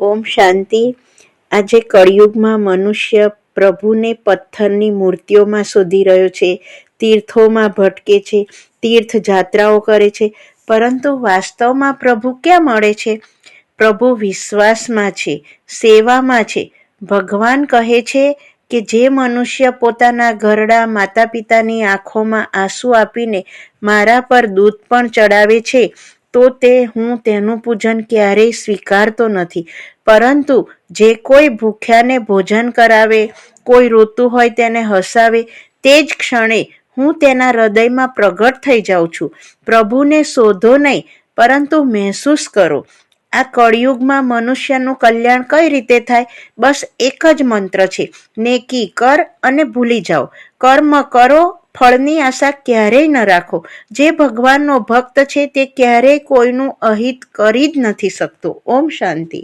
ઓમ શાંતિ. આજે કળિયુગમાં મનુષ્ય પ્રભુને પથ્થરની મૂર્તિઓમાં શોધી રહ્યો છે, તીર્થોમાં ભટકે છે, તીર્થયાત્રાઓ કરે છે, પરંતુ વાસ્તવમાં પ્રભુ ક્યાં મળે છે? પ્રભુ વિશ્વાસમાં છે, સેવામાં છે. ભગવાન કહે છે કે જે મનુષ્ય પોતાના ઘરડા માતા પિતાની આંખોમાં આંસુ આપીને મારા પર દૂધ પણ ચડાવે છે તો હું તેનું પૂજન ક્યારેય સ્વીકારતો નથી, પરંતુ જે કોઈ ભૂખ્યાને ભોજન કરાવે, કોઈ રોતું હોય તેને હસાવે, તે જ ક્ષણે હું તેના હૃદયમાં પ્રગટ થઈ જાઉં છું. પ્રભુને શોધો નહીં, પરંતુ મહેસૂસ કરો. આ કળિયુગમાં મનુષ્યનું કલ્યાણ કઈ રીતે થાય? બસ એક જ મંત્ર છે, નેકી કર અને ભૂલી જાઓ. કર્મ કરો, ફળની આશા ક્યારેય ન રાખો. જે ભગવાનનો ભક્ત છે તે ક્યારેય કોઈનું અહિત કરી જ નથી શકતો. ઓમ શાંતિ.